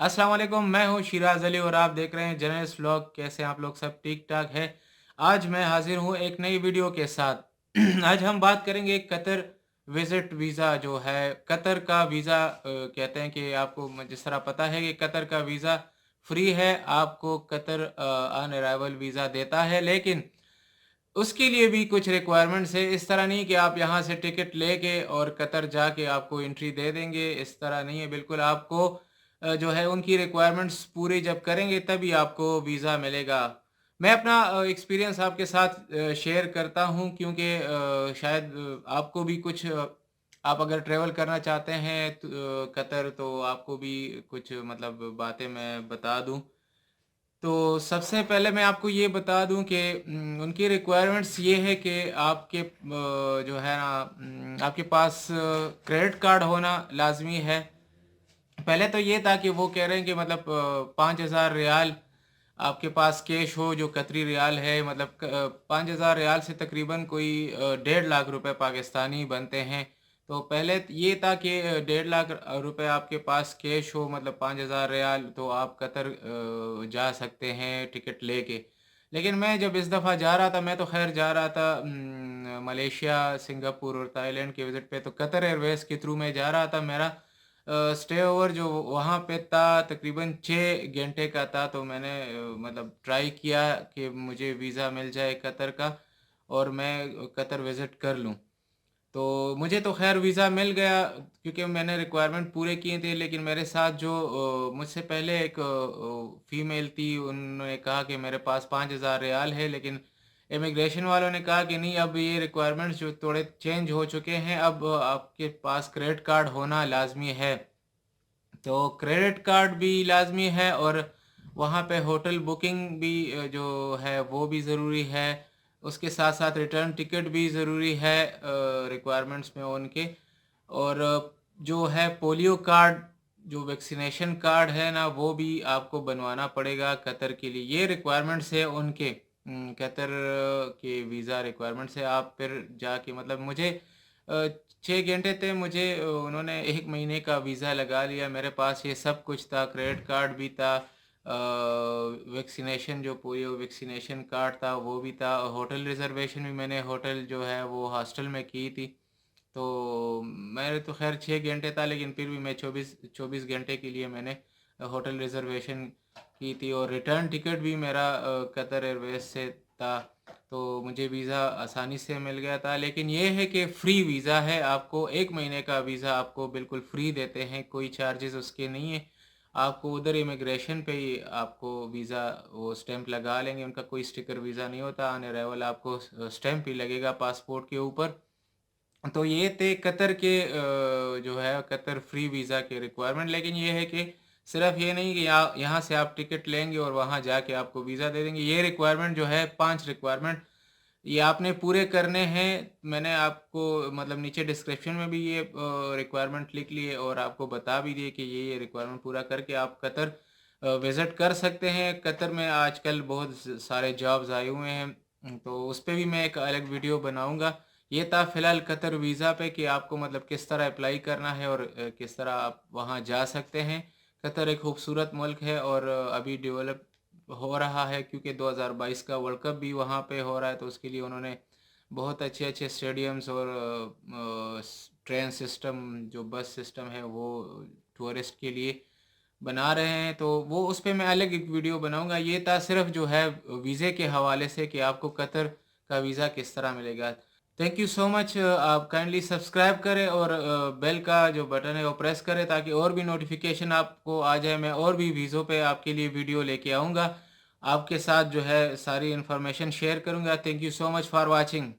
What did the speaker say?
अस्सलाम वालेकुम, मैं हूँ शिराज अली और आप देख रहे हैं जर्नलिस्ट व्लॉग। कैसे हैं आप लोग? सब ठीक ठाक है। आज मैं हाजिर हूँ एक नई वीडियो के साथ। आज हम बात करेंगे कतर विजिट वीज़ा जो है। कतर का वीज़ा कहते हैं कि आपको जिस तरह पता है कि कतर का वीज़ा फ्री है, आपको कतर ऑन अराइवल वीज़ा देता है, लेकिन उसके लिए भी कुछ रिक्वायरमेंट्स है। इस तरह नहीं कि आप यहाँ से टिकट लेके और कतर जाके आपको एंट्री दे देंगे, इस तरह नहीं है बिल्कुल। आपको जो है उनकी रिक्वायरमेंट्स पूरी जब करेंगे तभी आपको वीज़ा मिलेगा। मैं अपना एक्सपीरियंस आपके साथ शेयर करता हूँ, क्योंकि शायद आपको भी कुछ आप अगर ट्रैवल करना चाहते हैं तो कतर, तो आपको भी कुछ मतलब बातें मैं बता दूँ। तो सबसे पहले मैं आपको ये बता दूं कि उनकी रिक्वायरमेंट्स ये है कि आपके जो है ना, आपके पास क्रेडिट कार्ड होना लाजमी है। पहले तो ये था कि वो कह रहे हैं कि मतलब 5,000 रियाल आपके पास कैश हो, जो कतरी रियाल है। मतलब 5,000 रियाल से तकरीबन कोई 1.5 लाख रुपए पाकिस्तानी बनते हैं। तो पहले ये था कि 1.5 लाख रुपए आपके पास कैश हो, मतलब 5,000 रियाल, तो आप कतर जा सकते हैं टिकट लेके। लेकिन मैं जब इस दफ़ा जा रहा था, मैं तो खैर जा रहा था मलेशिया, सिंगापुर और ताइलैंड के विज़िट पे, तो कतर एयरवेज़ के थ्रू मैं जा रहा था। मेरा स्टे ओवर जो वहाँ पे था तकरीबन 6 घंटे का था। तो मैंने मतलब ट्राई किया कि मुझे वीज़ा मिल जाए कतर का और मैं कतर विज़िट कर लूँ। तो मुझे तो खैर वीज़ा मिल गया, क्योंकि मैंने रिक्वायरमेंट पूरे किए थे। लेकिन मेरे साथ जो मुझसे पहले एक फ़ीमेल थी, उन्होंने कहा कि मेरे पास 5,000 रियाल है, लेकिन इमिग्रेशन वालों ने कहा कि नहीं, अब ये रिक्वायरमेंट्स जो थोड़े चेंज हो चुके हैं, अब आपके पास क्रेडिट कार्ड होना लाजमी है। तो क्रेडिट कार्ड भी लाजमी है, और वहाँ पे होटल बुकिंग भी जो है वो भी ज़रूरी है। उसके साथ साथ रिटर्न टिकट भी ज़रूरी है रिक्वायरमेंट्स में उनके। और जो है पोलियो कार्ड, जो वैक्सीनेशन कार्ड है ना, वो भी आपको बनवाना पड़ेगा कतर के लिए। ये रिक्वायरमेंट्स है उनके कतर के वीज़ा रिक्वायरमेंट्स है। आप फिर जाके मतलब मुझे 6 घंटे थे, मुझे उन्होंने 1 महीने का वीज़ा लगा लिया। मेरे पास ये सब कुछ था, क्रेडिट कार्ड भी था, वैक्सीनेशन जो पोलियो वैक्सीनेशन कार्ड था वो भी था, होटल रिजर्वेशन भी मैंने होटल जो है वो हॉस्टल में की थी। तो मेरे तो खैर 6 घंटे था, लेकिन फिर भी मैं 24 घंटे के लिए मैंने होटल रिजर्वेशन की थी। और रिटर्न टिकट भी मेरा कतर एयरवेज से था। तो मुझे वीज़ा आसानी से मिल गया था। लेकिन ये है कि फ़्री वीज़ा है, आपको 1 महीने का वीज़ा आपको बिल्कुल फ्री देते हैं, कोई चार्जेस उसके नहीं है। आपको उधर इमिग्रेशन पे ही आपको वीज़ा वो स्टैंप लगा लेंगे, उनका कोई स्टिकर वीज़ा नहीं होता। ऑन अराइवल आपको स्टैंप ही लगेगा पासपोर्ट के ऊपर। तो ये थे कतर के जो है कतर फ्री वीज़ा के रिक्वायरमेंट। लेकिन ये है कि सिर्फ ये नहीं कि यहाँ यहाँ से आप टिकट लेंगे और वहाँ जाके आपको वीज़ा दे देंगे। ये रिक्वायरमेंट जो है 5 रिक्वायरमेंट, ये आपने पूरे करने हैं। मैंने आपको मतलब नीचे डिस्क्रिप्शन में भी ये रिक्वायरमेंट लिख लिए और आपको बता भी दिए कि ये रिक्वायरमेंट पूरा करके आप कतर विज़िट कर सकते हैं। कतर में आजकल बहुत सारे जॉब्स आए हुए हैं, तो उस पे भी मैं एक अलग वीडियो बनाऊंगा। ये था फ़िलहाल कतर वीज़ा पे कि आपको मतलब किस तरह अप्लाई करना है और किस तरह आप वहाँ जा सकते हैं। कतर एक खूबसूरत मुल्क है और अभी डेवलप हो रहा है, क्योंकि 2022 का वर्ल्ड कप भी वहाँ पे हो रहा है। तो उसके लिए उन्होंने बहुत अच्छे अच्छे स्टेडियम्स और ट्रेन सिस्टम, जो बस सिस्टम है वो टूरिस्ट के लिए बना रहे हैं। तो वो उस पे मैं अलग एक वीडियो बनाऊंगा। ये था सिर्फ जो है वीज़े के हवाले से कि आपको कतर का वीज़ा किस तरह मिलेगा। Thank you so much. आप काइंडली सब्सक्राइब करें और बेल का जो बटन है वो प्रेस करें, ताकि और भी नोटिफिकेशन आपको आ जाए। मैं और भी वीज़ों पे आपके लिए वीडियो लेके आऊँगा, आपके साथ जो है सारी इन्फॉर्मेशन शेयर करूँगा। Thank you so much for watching.